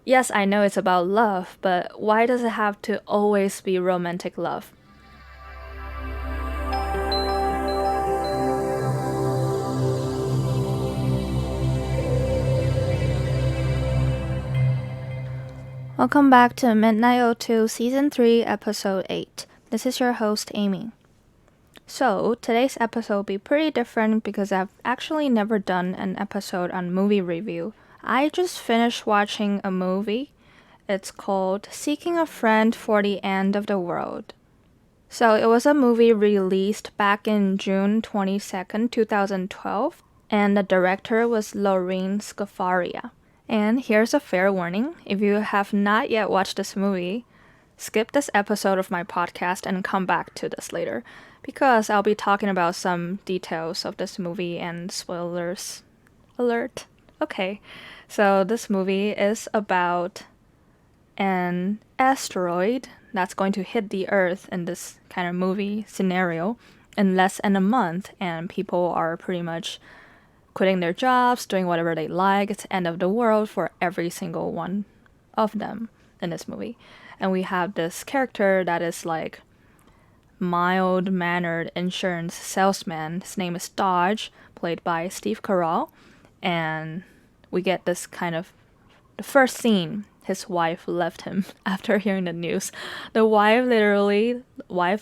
Yes, I know it's about love, but why does it have to always be romantic love? Welcome back to MidnightO2 Season 3, Episode 8. This is your host, Amy. So, today's episode will be pretty different because I've actually never done an episode on movie review. I just finished watching a movie. It's called Seeking a Friend for the End of the World. So, it was a movie released back in June 22nd, 2012, and the director was Lorene Scafaria. And here's a fair warning, if you have not yet watched this movie, skip this episode of my podcast and come back to this later, because I'll be talking about some details of this movie and spoilers alert. Okay, so this movie is about an asteroid that's going to hit the Earth in this kind of movie scenario in less than a month, and people are pretty much quitting their jobs, doing whatever they like. It's the end of the world for every single one of them in this movie. And we have this character that is like mild-mannered insurance salesman. His name is Dodge, played by Steve Carell. And we get this kind of the first scene. His wife left him after hearing the news. The wife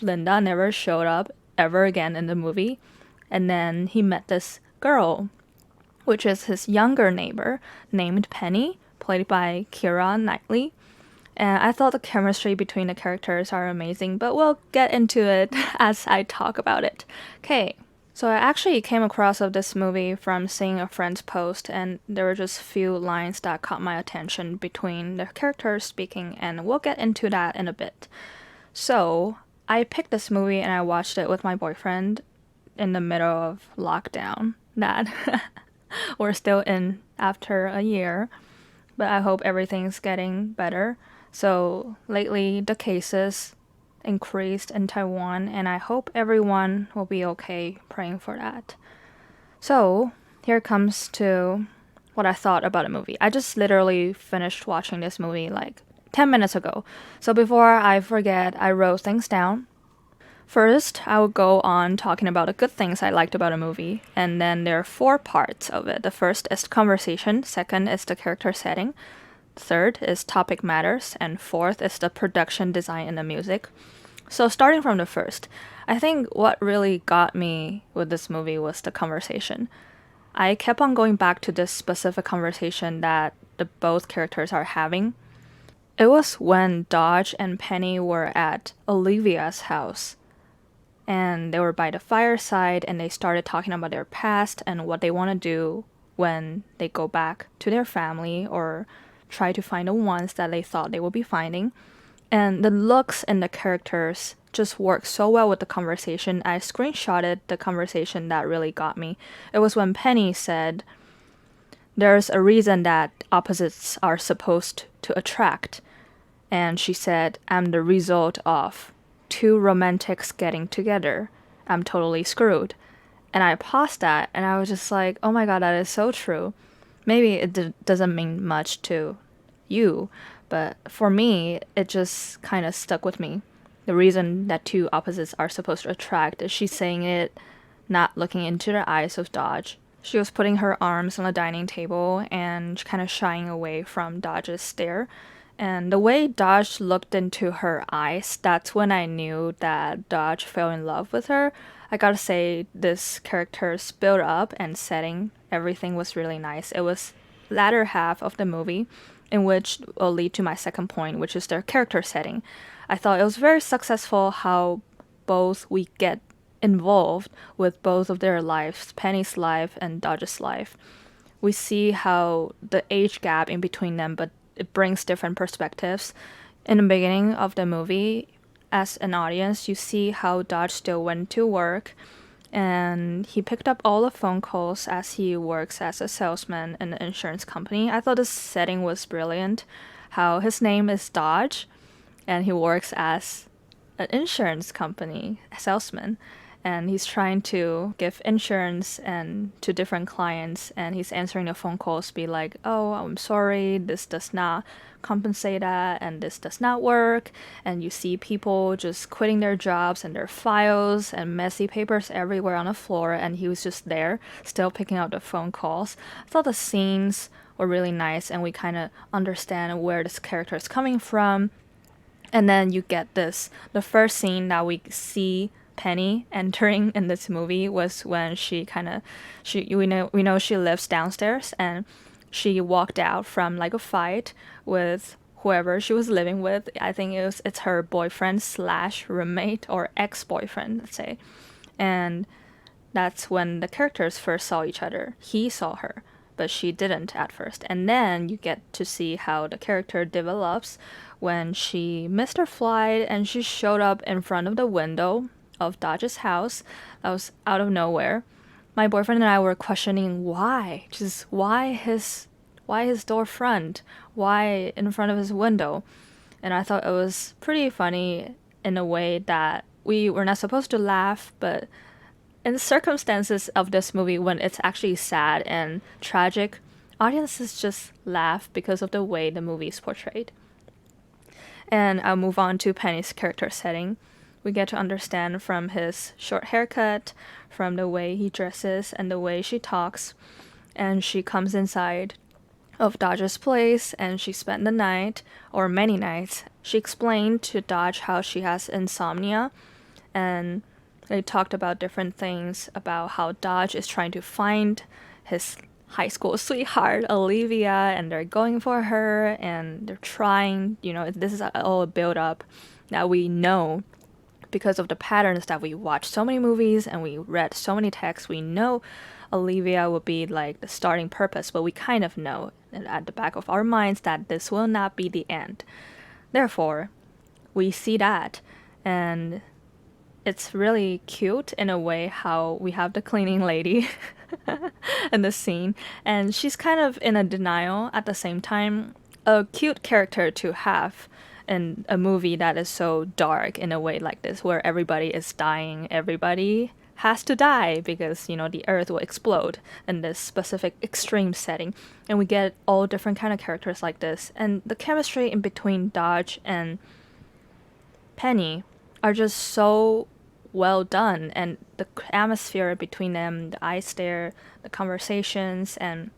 Linda never showed up ever again in the movie. And then he met this girl, which is his younger neighbor, named Penny, played by Keira Knightley. And I thought the chemistry between the characters are amazing, but we'll get into it as I talk about it. Okay, so I actually came across of this movie from seeing a friend's post, and there were just few lines that caught my attention between the characters speaking, and we'll get into that in a bit. So, I picked this movie and I watched it with my boyfriend in the middle of lockdown. That we're still in after a year, but I hope everything's getting better. So lately the cases increased in Taiwan, and I hope everyone will be okay, praying for that. So here comes to what I thought about the movie. I just literally finished watching this movie like 10 minutes ago. So before I forget, I wrote things down. First, I will go on talking about the good things I liked about a movie, and then there are 4 parts of it. The first is the conversation, second is the character setting, third is topic matters, and fourth is the production design and the music. So starting from the first, I think what really got me with this movie was the conversation. I kept on going back to this specific conversation that the both characters are having. It was when Dodge and Penny were at Olivia's house, and they were by the fireside, and they started talking about their past and what they want to do when they go back to their family or try to find the ones that they thought they would be finding. And the looks and the characters just worked so well with the conversation. I screenshotted the conversation that really got me. It was when Penny said, "There's a reason that opposites are supposed to attract." And she said, "I'm the result of 2 romantics getting together. I'm totally screwed." And I paused that and I was just like, oh my god, that is so true. Maybe it doesn't mean much to you, but for me, it just kind of stuck with me. The reason that 2 opposites are supposed to attract is she's saying it not looking into the eyes of Dodge. She was putting her arms on the dining table and kind of shying away from Dodge's stare. And the way Dodge looked into her eyes, that's when I knew that Dodge fell in love with her. I gotta say, this character's build up and setting, everything was really nice. It was latter half of the movie, in which will lead to my second point, which is their character setting. I thought it was very successful how both we get involved with both of their lives, Penny's life and Dodge's life. We see how the age gap in between them, but it brings different perspectives. In the beginning of the movie, as an audience, you see how Dodge still went to work and he picked up all the phone calls as he works as a salesman in an insurance company. I thought the setting was brilliant. How his name is Dodge and he works as an insurance company salesman. and he's trying to give insurance and to different clients, and he's answering the phone calls, be like, oh, I'm sorry, this does not compensate that, and this does not work. And you see people just quitting their jobs and their files and messy papers everywhere on the floor, and he was just there still picking up the phone calls. I thought the scenes were really nice, and we kind of understand where this character is coming from. And then you get this, the first scene that we see Penny entering in this movie was when we know she lives downstairs, and she walked out from like a fight with whoever she was living with. I think it's her boyfriend slash roommate or ex-boyfriend, let's say. And that's when the characters first saw each other. He saw her, but she didn't at first. And then you get to see how the character develops when she missed her flight and she showed up in front of the window of Dodge's house. That was out of nowhere. My boyfriend and I were questioning why. Just why his door front? Why in front of his window? And I thought it was pretty funny in a way that we were not supposed to laugh, but in the circumstances of this movie, when it's actually sad and tragic, audiences just laugh because of the way the movie is portrayed. And I'll move on to Penny's character setting. We get to understand from his short haircut, from the way he dresses, and the way she talks. And she comes inside of Dodge's place, and she spent the night, or many nights. She explained to Dodge how she has insomnia, and they talked about different things, about how Dodge is trying to find his high school sweetheart, Olivia, and they're going for her, and they're trying, this is all a build-up that we know because of the patterns that we watch so many movies and we read so many texts. We know Olivia will be like the starting purpose, but we kind of know at the back of our minds that this will not be the end. Therefore, we see that, and it's really cute in a way how we have the cleaning lady in the scene, and she's kind of in a denial at the same time. A cute character to have in a movie that is so dark in a way like this, where everybody is dying, everybody has to die because the earth will explode in this specific extreme setting, and we get all different kind of characters like this, and the chemistry in between Dodge and Penny are just so well done, and the atmosphere between them, the eye stare, the conversations, and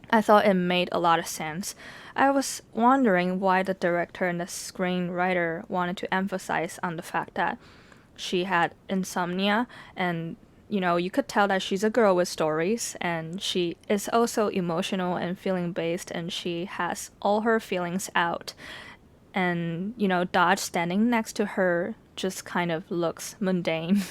I thought it made a lot of sense. I was wondering why the director and the screenwriter wanted to emphasize on the fact that she had insomnia, and you could tell that she's a girl with stories, and she is also emotional and feeling based, and she has all her feelings out. And Dodge standing next to her just kind of looks mundane.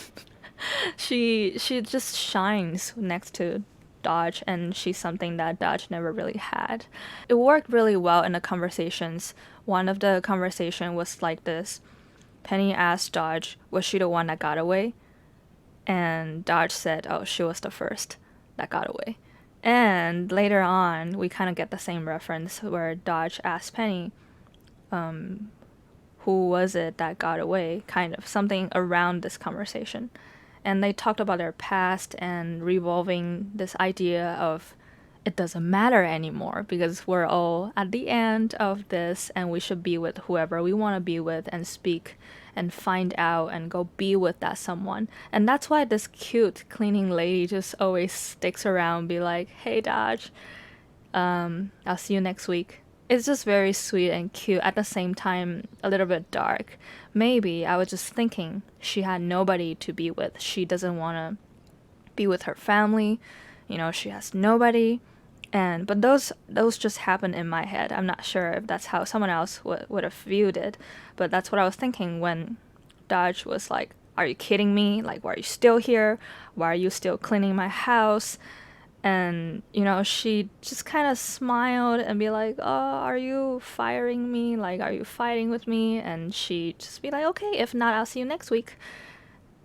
she just shines next to Dodge, and she's something that Dodge never really had. It worked really well in the conversations. One of the conversation was like this. Penny asked Dodge, was she the one that got away? And Dodge said, oh, she was the first that got away. And later on, we kind of get the same reference where Dodge asked Penny, who was it that got away? Kind of something around this conversation. And they talked about their past and revolving this idea of it doesn't matter anymore because we're all at the end of this and we should be with whoever we want to be with and speak and find out and go be with that someone. And that's why this cute cleaning lady just always sticks around, be like, hey Dodge, I'll see you next week. It's just very sweet and cute, at the same time a little bit dark. Maybe I was just thinking she had nobody to be with. She doesn't want to be with her family. She has nobody. But those just happen in my head. I'm not sure if that's how someone else would have viewed it, but that's what I was thinking when Dodge was like, are you kidding me? Like, why are you still here? Why are you still cleaning my house? And, she just kind of smiled and be like, oh, are you firing me? Like, are you fighting with me? And she just be like, okay, if not, I'll see you next week.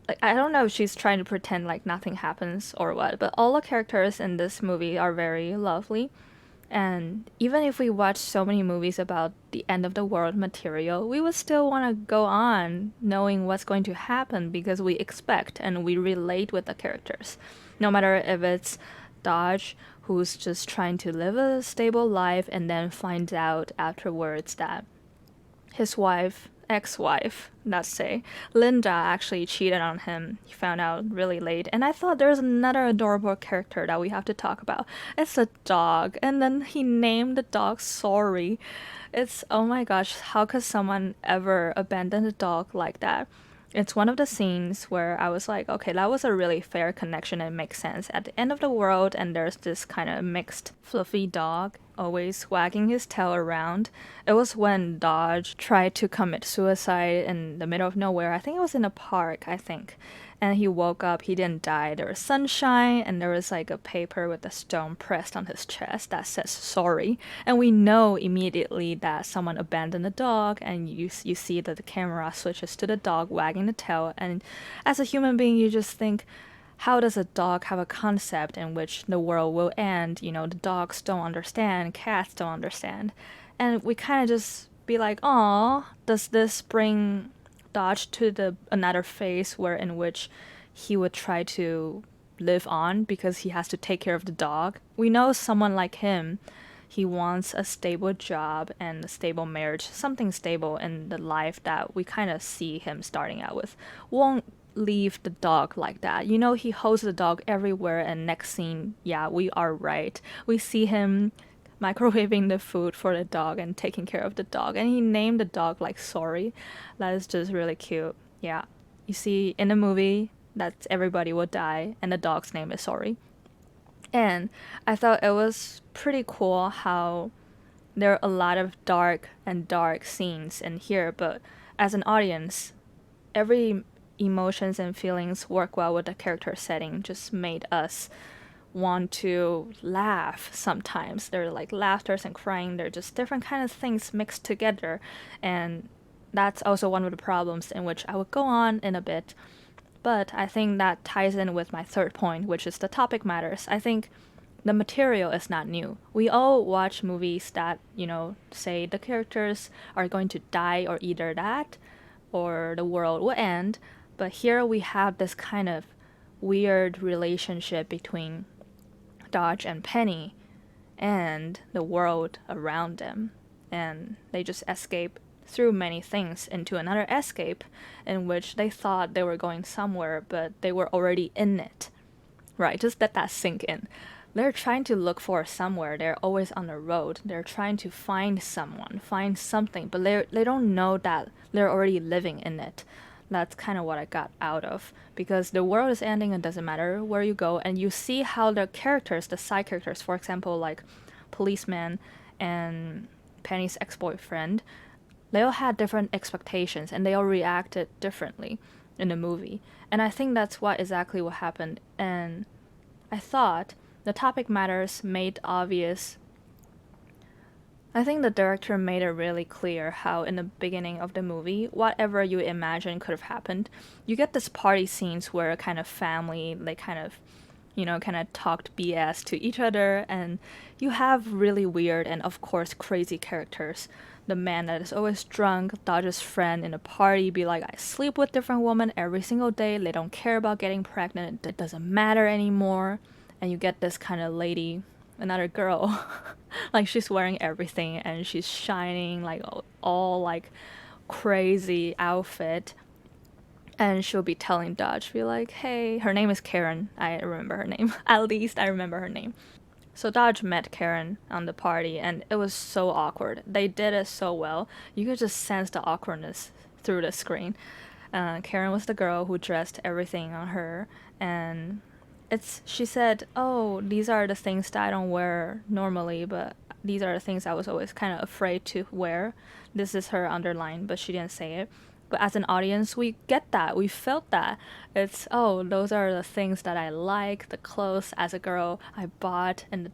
Like, I don't know if she's trying to pretend like nothing happens or what, but all the characters in this movie are very lovely. And even if we watch so many movies about the end of the world material, we would still want to go on knowing what's going to happen because we expect and we relate with the characters. No matter if it's Dodge, who's just trying to live a stable life and then finds out afterwards that his wife, ex-wife, let's say, Linda actually cheated on him. He found out really late. And I thought there's another adorable character that we have to talk about. It's a dog. And then he named the dog Sorry. It's, oh my gosh, how could someone ever abandon a dog like that? It's one of the scenes where I was like, okay, that was a really fair connection and makes sense. At the end of the world, and there's this kind of mixed, fluffy dog always wagging his tail around. It was when Dodge tried to commit suicide in the middle of nowhere. I think it was in a park, I think. And he woke up, he didn't die. There was sunshine, and there was like a paper with a stone pressed on his chest that says sorry. And we know immediately that someone abandoned the dog, and you see that the camera switches to the dog wagging the tail. And as a human being, you just think, how does a dog have a concept in which the world will end? You know, the dogs don't understand, cats don't understand. And we kind of just be like, oh, does this bring Dodge to the another phase where in which he would try to live on because he has to take care of the dog? We know someone like him, he wants a stable job and a stable marriage, something stable in the life that we kind of see him starting out with. Won't leave the dog like that. You know, he holds the dog everywhere, and next scene, yeah, we are right. We see him microwaving the food for the dog and taking care of the dog, and he named the dog like Sorry. That is just really cute. Yeah, you see in the movie that everybody will die and the dog's name is Sorry. And I thought it was pretty cool how there are a lot of dark scenes in here, but as an audience, every emotions and feelings work well with the character setting, just made us want to laugh sometimes. There are like laughters and crying. They're just different kind of things mixed together. And that's also one of the problems in which I will go on in a bit. But I think that ties in with my third point, which is the topic matters. I think the material is not new. We all watch movies that, you know, say the characters are going to die or either that or the world will end. But here we have this kind of weird relationship between Dodge and Penny and the world around them. And they just escape through many things into another escape in which they thought they were going somewhere, but they were already in it. Right, just let that sink in. They're trying to look for somewhere. They're always on the road. They're trying to find someone, find something, but they don't know that they're already living in it. That's kind of what I got out of, because the world is ending and doesn't matter where you go, and you see how the characters, the side characters, for example, like policeman and Penny's ex-boyfriend, they all had different expectations and they all reacted differently in the movie. And I think that's what exactly what happened. And I thought the topic matters made obvious. I think the director made it really clear how in the beginning of the movie, whatever you imagine could have happened. You get this party scenes where a kind of family, they kind of, you know, kind of talked BS to each other, and you have really weird and of course crazy characters. The man that is always drunk, Dodge's friend in a party, be like, I sleep with different women every single day, they don't care about getting pregnant, it doesn't matter anymore. And you get this kind of lady, another girl, like she's wearing everything and she's shining, like all like crazy outfit. And she'll be telling Dodge, be like, hey, her name is Karen. I remember her name. At least I remember her name. So Dodge met Karen on the party, and it was so awkward. They did it so well. You could just sense the awkwardness through the screen. Karen was the girl who dressed everything on her, and she said, oh, these are the things that I don't wear normally, but these are the things I was always kind of afraid to wear. This is her underline, but she didn't say it. But as an audience, we get that. We felt that. It's, oh, those are the things that I like, the clothes as a girl I bought and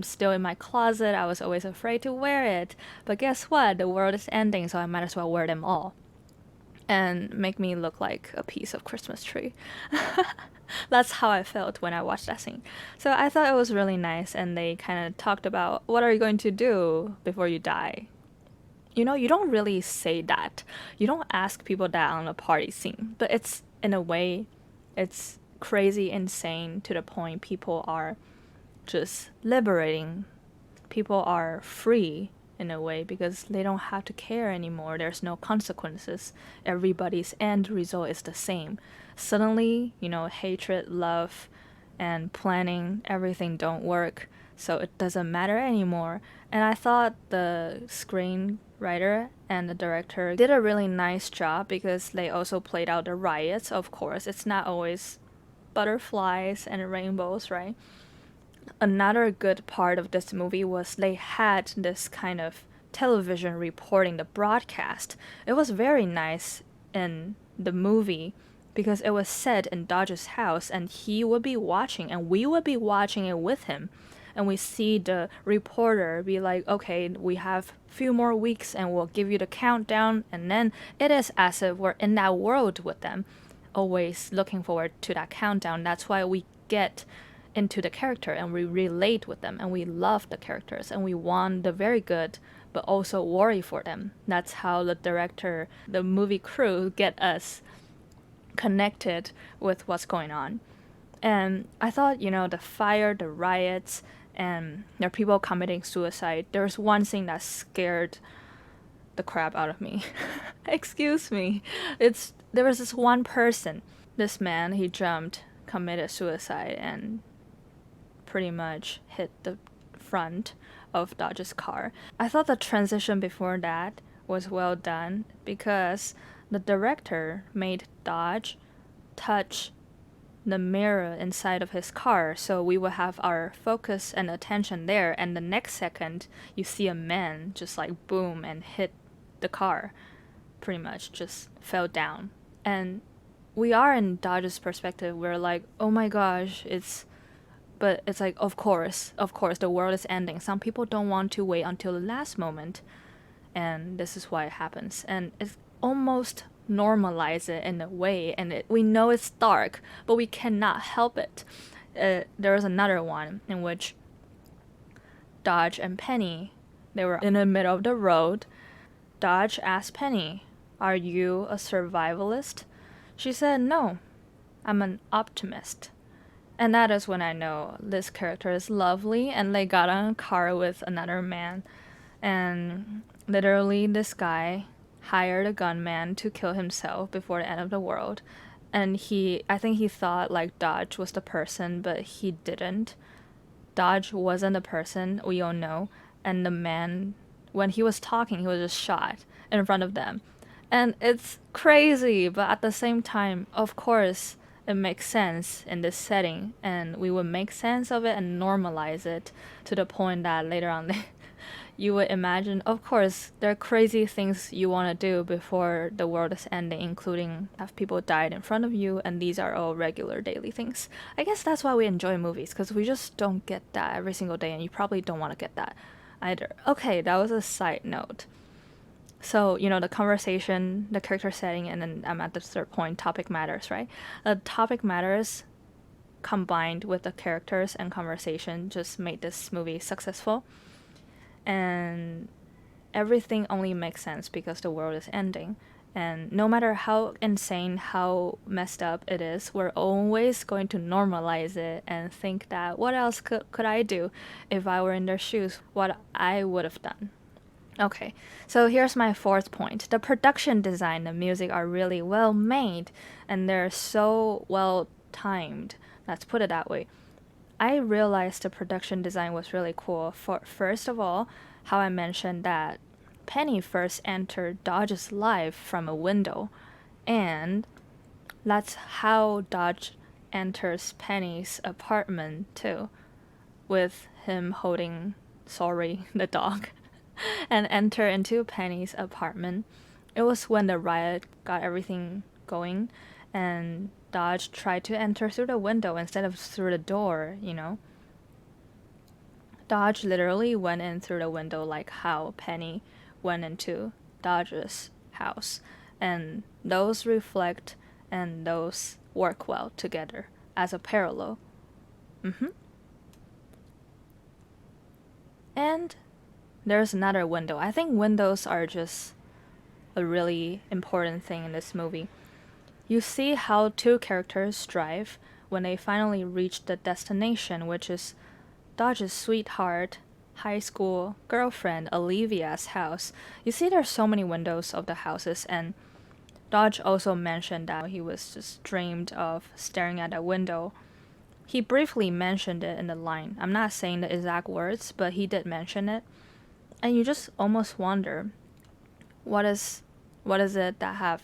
still in my closet. I was always afraid to wear it. But guess what? The world is ending, so I might as well wear them all. And make me look like a piece of Christmas tree. That's how I felt when I watched that scene. So I thought it was really nice, and they kind of talked about what are you going to do before you die. You know, you don't really say that. You don't ask people that on a party scene, but it's in a way, it's crazy insane to the point people are just liberating. People are free in a way because they don't have to care anymore. There's no consequences. Everybody's end result is the same. Suddenly, you know, hatred, love, and planning, everything don't work. So it doesn't matter anymore. And I thought the screenwriter and the director did a really nice job because they also played out the riots, of course. It's not always butterflies and rainbows, right? Another good part of this movie was they had this kind of television reporting the broadcast. It was very nice in the movie because it was set in Dodge's house and he would be watching and we would be watching it with him. And we see the reporter be like, okay, we have a few more weeks and we'll give you the countdown. And then it is as if we're in that world with them, always looking forward to that countdown. That's why we get into the character and we relate with them and we love the characters and we want the very good but also worry for them. That's how the director, the movie crew get us connected with what's going on. And I thought, you know, the fire, the riots, and there are people committing suicide. There's one thing that scared the crap out of me. Excuse me. There was this one person, this man, he jumped, committed suicide, and pretty much hit the front of Dodge's car. I thought the transition before that was well done because the director made Dodge touch the mirror inside of his car, so we will have our focus and attention there, and the next second you see a man just like boom and hit the car, pretty much just fell down. And we are in Dodge's perspective, we're like, oh my gosh, but it's like, of course, the world is ending. Some people don't want to wait until the last moment, and this is why it happens. And it's almost normalize it in a way, and we know it's dark, but we cannot help it. There was another one in which Dodge and Penny, they were in the middle of the road. Dodge asked Penny, "Are you a survivalist?" She said, "No, I'm an optimist." And that is when I know this character is lovely, and they got on a car with another man, and literally this guy hired a gunman to kill himself before the end of the world. And I think he thought like Dodge was the person, but he didn't. Dodge wasn't the person, we all know. And the man, when he was talking, he was just shot in front of them. And it's crazy, but at the same time, of course, it makes sense in this setting, and we would make sense of it and normalize it to the point that later on you would imagine, of course, there are crazy things you want to do before the world is ending, including have people died in front of you, and these are all regular daily things. I guess that's why we enjoy movies, because we just don't get that every single day, and you probably don't want to get that either. Okay, that was a side note. So, you know, the conversation, the character setting, and then I'm at the third point, topic matters, right? The topic matters combined with the characters and conversation just made this movie successful. And everything only makes sense because the world is ending. And no matter how insane, how messed up it is, we're always going to normalize it and think that what else could I do if I were in their shoes, what I would have done. Okay, so here's my fourth point. The production design and music are really well made, and they're so well timed. Let's put it that way. I realized the production design was really cool. First of all, how I mentioned that Penny first entered Dodge's life from a window, and that's how Dodge enters Penny's apartment too, with him holding the dog. And enter into Penny's apartment. It was when the riot got everything going, and Dodge tried to enter through the window instead of through the door, you know. Dodge literally went in through the window like how Penny went into Dodge's house. And those reflect and those work well together, as a parallel. And there's another window. I think windows are just a really important thing in this movie. You see how two characters drive when they finally reach the destination, which is Dodge's sweetheart, high school girlfriend Olivia's house. You see there's so many windows of the houses, and Dodge also mentioned that he was just dreamed of staring at a window. He briefly mentioned it in the line. I'm not saying the exact words, but he did mention it. And you just almost wonder, what is it that have...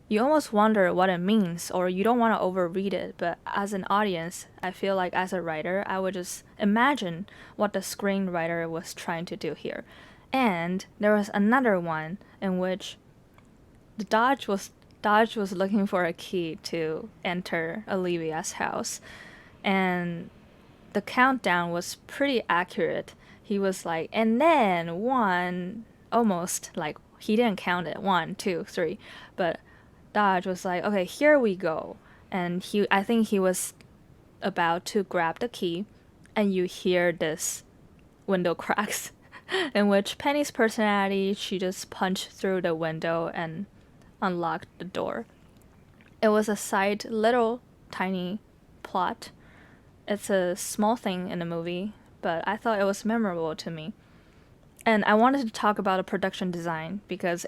You almost wonder what it means, or you don't want to overread it, but as an audience, I feel like as a writer, I would just imagine what the screenwriter was trying to do here. And there was another one in which Dodge was looking for a key to enter Olivia's house, and the countdown was pretty accurate. He was like, and then one, almost like he didn't count it, 1, 2, 3, but Dodge was like, okay, here we go. And I think he was about to grab the key, and you hear this window cracks, in which Penny's personality, she just punched through the window and unlocked the door. It was a side, little, tiny plot. It's a small thing in the movie, but I thought it was memorable to me. And I wanted to talk about the production design because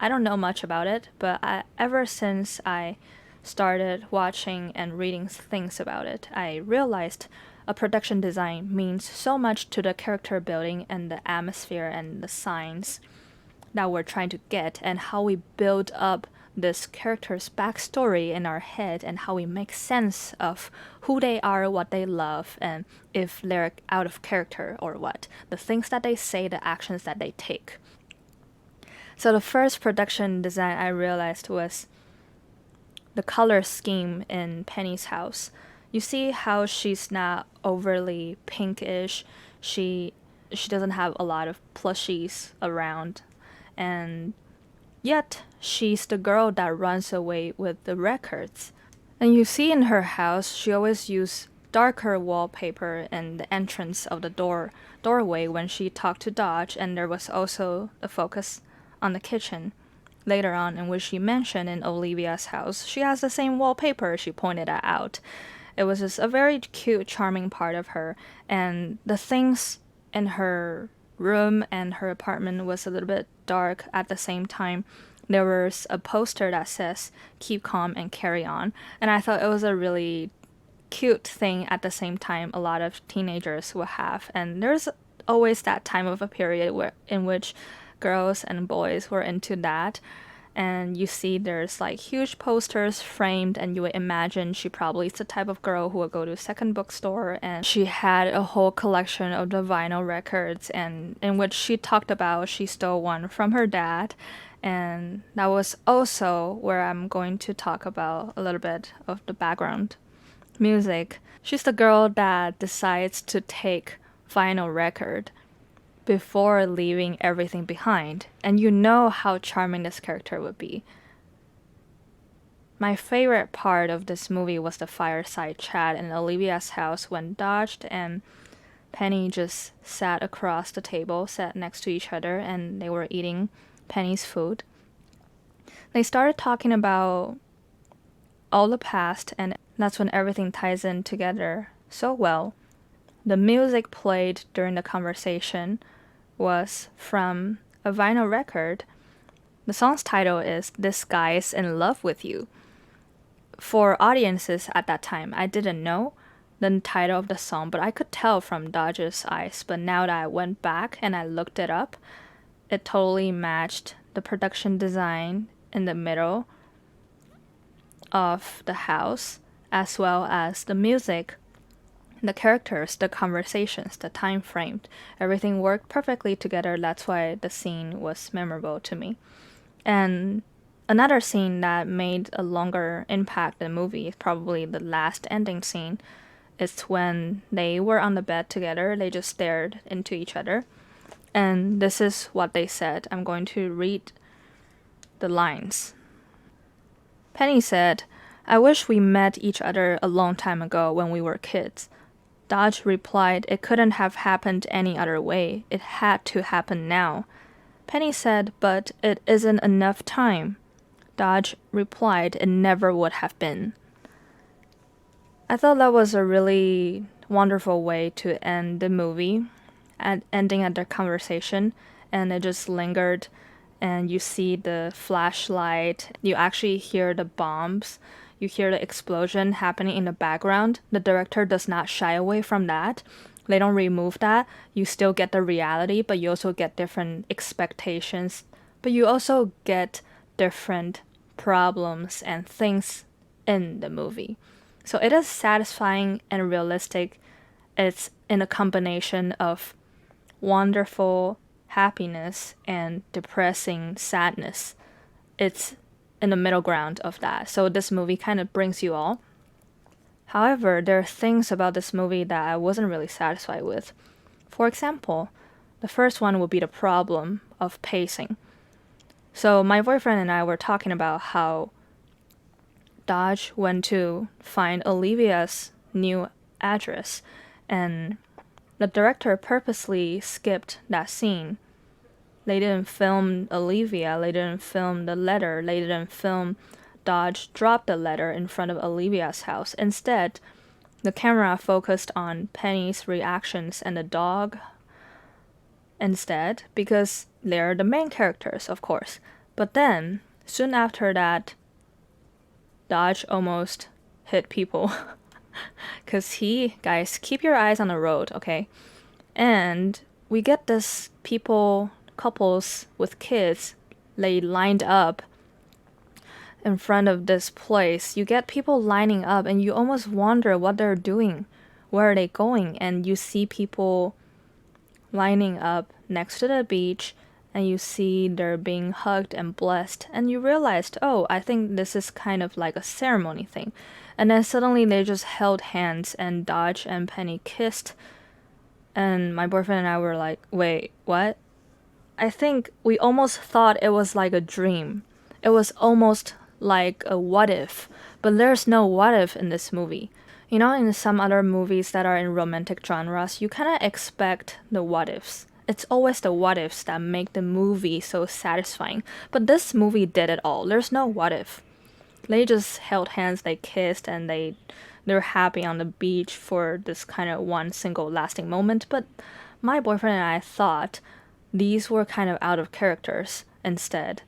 I don't know much about it, but ever since I started watching and reading things about it, I realized a production design means so much to the character building and the atmosphere and the signs that we're trying to get, and how we build up this character's backstory in our head, and how we make sense of who they are, what they love, and if they're out of character or what, the things that they say, the actions that they take. So the first production design I realized was the color scheme in Penny's house. You see how she's not overly pinkish. She doesn't have a lot of plushies around, and yet she's the girl that runs away with the records. And you see in her house, she always uses darker wallpaper in the entrance of the doorway when she talked to Dodge, and there was also a focus on the kitchen later on, in which she mentioned in Olivia's house she has the same wallpaper. She pointed that out. It was just a very cute, charming part of her, and the things in her room and her apartment was a little bit dark at the same time. There was a poster that says keep calm and carry on, and I thought it was a really cute thing at the same time a lot of teenagers will have. And there's always that time of a period in which girls and boys were into that, and you see there's like huge posters framed, and you would imagine she probably is the type of girl who would go to a second bookstore, and she had a whole collection of the vinyl records, and in which she talked about she stole one from her dad. And that was also where I'm going to talk about a little bit of the background music. She's the girl that decides to take vinyl record before leaving everything behind, and you know how charming this character would be. My favorite part of this movie was the fireside chat in Olivia's house when Dodge and Penny just sat across the table, sat next to each other, and they were eating Penny's food. They started talking about all the past, and that's when everything ties in together so well. The music played during the conversation was from a vinyl record. The song's title is This Guy's in Love with You. For audiences at that time, I didn't know the title of the song, but I could tell from Dodge's eyes. But now that I went back and I looked it up, it totally matched the production design in the middle of the house, as well as the music, the characters, the conversations, the time frame. Everything worked perfectly together. That's why the scene was memorable to me. And another scene that made a longer impact in the movie is probably the last ending scene. It's when they were on the bed together. They just stared into each other. And this is what they said. I'm going to read the lines. Penny said, I wish we met each other a long time ago when we were kids. Dodge replied it couldn't have happened any other way. It had to happen now. Penny said, but it isn't enough time. Dodge replied it never would have been. I thought that was a really wonderful way to end the movie, ending at the conversation, and it just lingered, and you see the flashlight, you actually hear the bombs, you hear the explosion happening in the background. The director does not shy away from that. They don't remove that. You still get the reality, but you also get different expectations, but you also get different problems and things in the movie. So it is satisfying and realistic. It's in a combination of wonderful happiness and depressing sadness. It's in the middle ground of that. So this movie kind of brings you all. However, there are things about this movie that I wasn't really satisfied with. For example, the first one would be the problem of pacing. So my boyfriend and I were talking about how Dodge went to find Olivia's new address, and the director purposely skipped that scene. They didn't film Olivia, they didn't film the letter, they didn't film Dodge drop the letter in front of Olivia's house. Instead, the camera focused on Penny's reactions and the dog instead, because they're the main characters, of course. But then, soon after that, Dodge almost hit people. Because guys, keep your eyes on the road, okay? And we get this couples with kids, they lined up in front of this place. You get people lining up and you almost wonder what they're doing. Where are they going? And you see people lining up next to the beach, and you see they're being hugged and blessed, and you realized, oh, I think this is kind of like a ceremony thing. And then suddenly they just held hands and Dodge and Penny kissed, and my boyfriend and I were like, wait, what? I think we almost thought it was like a dream. It was almost like a what if, but there's no what if in this movie. You know, in some other movies that are in romantic genres, you kind of expect the what ifs. It's always the what ifs that make the movie so satisfying. But this movie did it all. There's no what if. They just held hands, they kissed, and they're happy on the beach for this kind of one single lasting moment. But my boyfriend and I thought these were kind of out of characters instead.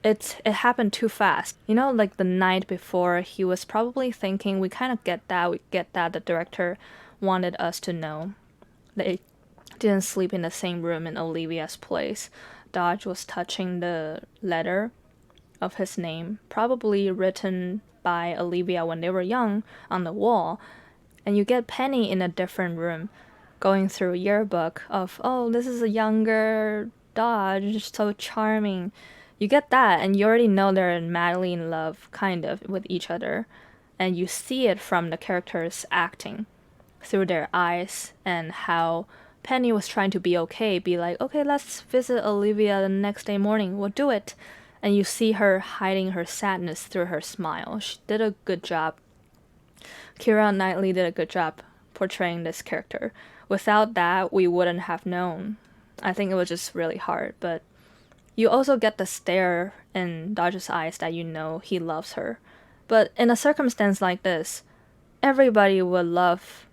It happened too fast. You know, like the night before, he was probably thinking, we kind of get that, the director wanted us to know. They didn't sleep in the same room in Olivia's place. Dodge was touching the letter of his name, probably written by Olivia when they were young, on the wall. And you get Penny in a different room, going through a yearbook of, oh, this is a younger Dodge, so charming. You get that, and you already know they're madly in love, kind of, with each other. And you see it from the characters acting, through their eyes, and how Penny was trying to be okay, be like, okay, let's visit Olivia the next day morning, we'll do it. And you see her hiding her sadness through her smile. She did a good job. Keira Knightley did a good job portraying this character. Without that, we wouldn't have known. I think it was just really hard, but you also get the stare in Dodge's eyes that you know he loves her. But in a circumstance like this, everybody would love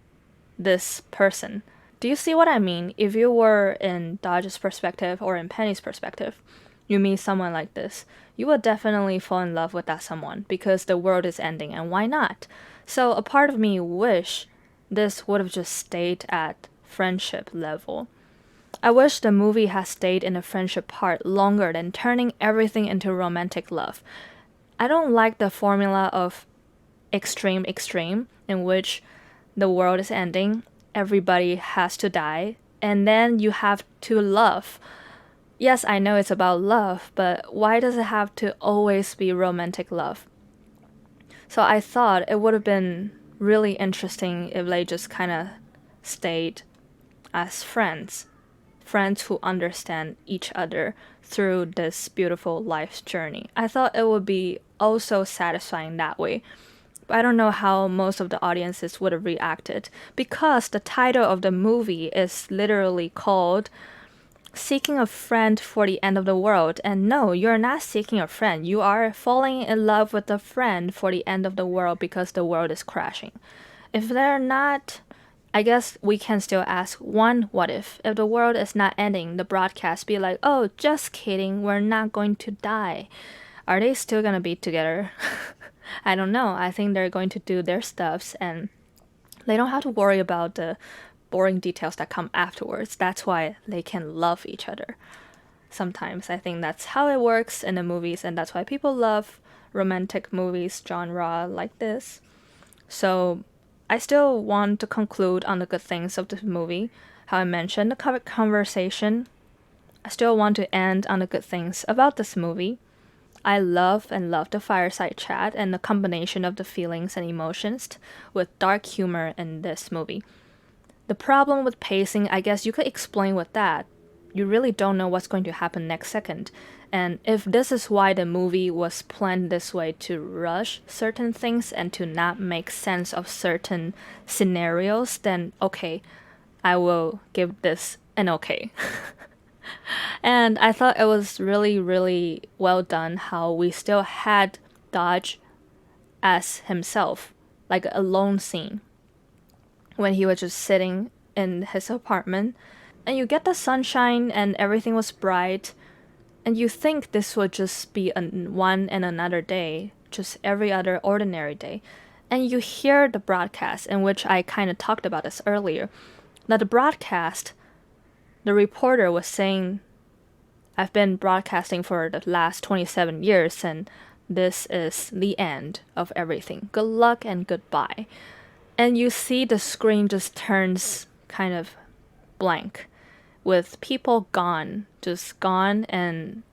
this person. Do you see what I mean? If you were in Dodge's perspective or in Penny's perspective, you meet someone like this, you would definitely fall in love with that someone because the world is ending, and why not? So a part of me wish this would have just stayed at friendship level. I wish the movie had stayed in the friendship part longer than turning everything into romantic love. I don't like the formula of extreme in which the world is ending, everybody has to die, and then you have to love. Yes, I know it's about love, but why does it have to always be romantic love? So I thought it would have been really interesting if they just kind of stayed as friends who understand each other through this beautiful life journey. I thought it would be also satisfying that way. I don't know how most of the audiences would have reacted, because the title of the movie is literally called Seeking a Friend for the End of the World. And no, you're not seeking a friend. You are falling in love with a friend for the end of the world because the world is crashing. If they're not, I guess we can still ask one what if. If the world is not ending, the broadcast be like, oh, just kidding, we're not going to die. Are they still gonna be together? I don't know. I think they're going to do their stuffs and they don't have to worry about the boring details that come afterwards. That's why they can love each other. Sometimes I think that's how it works in the movies, and that's why people love romantic movies genre like this. So I still want to conclude on the good things of this movie. How I mentioned the conversation. I still want to end on the good things about this movie. I love the fireside chat and the combination of the feelings and emotions with dark humor in this movie. The problem with pacing, I guess you could explain with that. You really don't know what's going to happen next second. And if this is why the movie was planned this way, to rush certain things and to not make sense of certain scenarios, then okay, I will give this an okay. And I thought it was really, really well done how we still had Dodge as himself, like a lone scene when he was just sitting in his apartment, and you get the sunshine and everything was bright, and you think this would just be one and another day, just every other ordinary day. And you hear the broadcast, in which I kind of talked about this earlier, that the broadcast, the reporter was saying, I've been broadcasting for the last 27 years and this is the end of everything. Good luck and goodbye. And you see the screen just turns kind of blank with people gone, just gone, and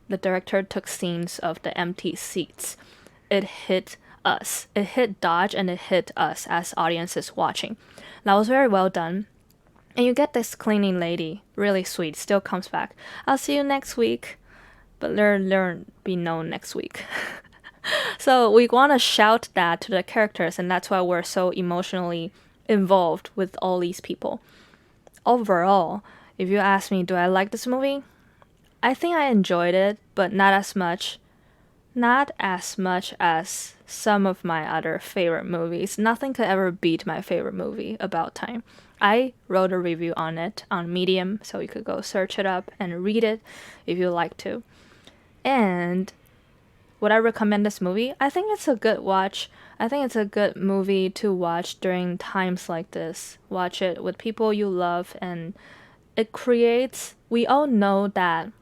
the director took scenes of the empty seats. It hit us. It hit Dodge and it hit us as audiences watching. That was very well done. And you get this cleaning lady, really sweet, still comes back. I'll see you next week. But learn be known next week. So we want to shout that to the characters, and that's why we're so emotionally involved with all these people. Overall, if you ask me, do I like this movie? I think I enjoyed it, but not as much. Not as much as some of my other favorite movies. Nothing could ever beat my favorite movie, About Time. I wrote a review on it on Medium, so you could go search it up and read it if you like to. And would I recommend this movie? I think it's a good watch. I think it's a good movie to watch during times like this. Watch it with people you love, and it creates... We all know that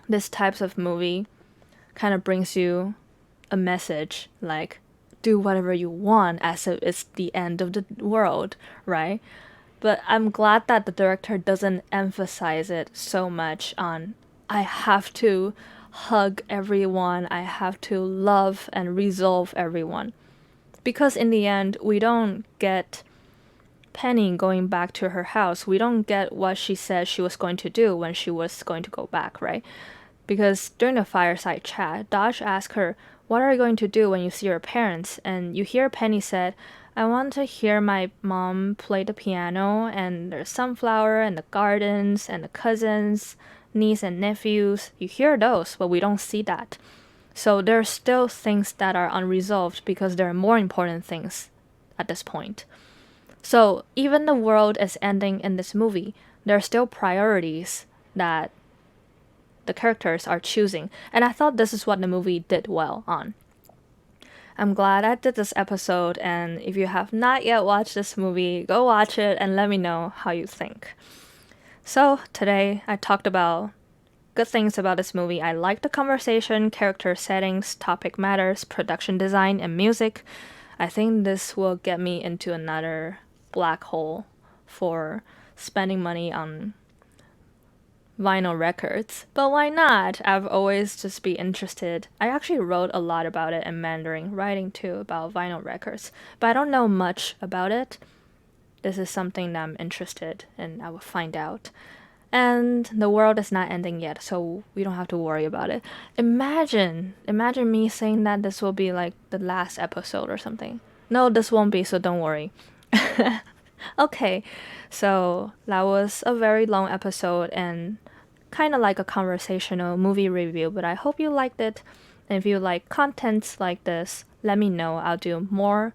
this types of movie kind of brings you a message like, do whatever you want as if it's the end of the world, right? But I'm glad that the director doesn't emphasize it so much on, I have to hug everyone, I have to love and resolve everyone. Because in the end, we don't get Penny going back to her house. We don't get what she said she was going to do when she was going to go back, right? Because during the fireside chat, Dodge asked her, what are you going to do when you see your parents? And you hear Penny said, I want to hear my mom play the piano, and there's sunflower and the gardens and the cousins, niece and nephews. You hear those, but we don't see that. So there are still things that are unresolved because there are more important things at this point. So even the world is ending in this movie, there are still priorities that the characters are choosing. And I thought this is what the movie did well on. I'm glad I did this episode, and if you have not yet watched this movie, go watch it and let me know how you think. So today I talked about good things about this movie. I like the conversation, character settings, topic matters, production design, and music. I think this will get me into another black hole for spending money on vinyl records. But why not? I've always just be interested. I actually wrote a lot about it in Mandarin, writing too about vinyl records. But I don't know much about it. This is something that I'm interested in. I will find out. And the world is not ending yet, so we don't have to worry about it. Imagine me saying that this will be like the last episode or something. No, this won't be, so don't worry. Okay, so that was a very long episode and kind of like a conversational movie review, but I hope you liked it. And if you like contents like this, let me know. I'll do more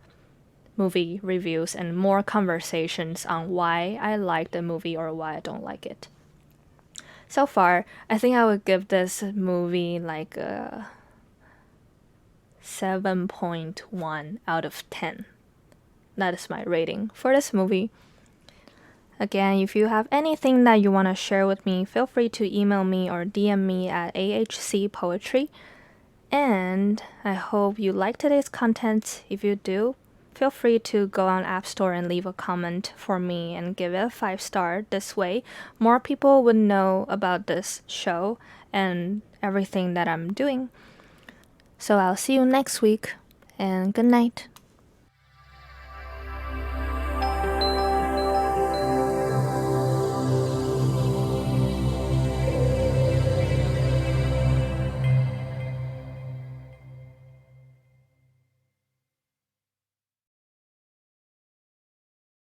movie reviews and more conversations on why I like the movie or why I don't like it. So far, I think I would give this movie like a 7.1 out of 10. That is my rating for this movie. Again, if you have anything that you want to share with me, feel free to email me or DM me at ahcpoetry. And I hope you like today's content. If you do, feel free to go on App Store and leave a comment for me and give it a 5-star. This way, more people would know about this show and everything that I'm doing. So I'll see you next week, and good night.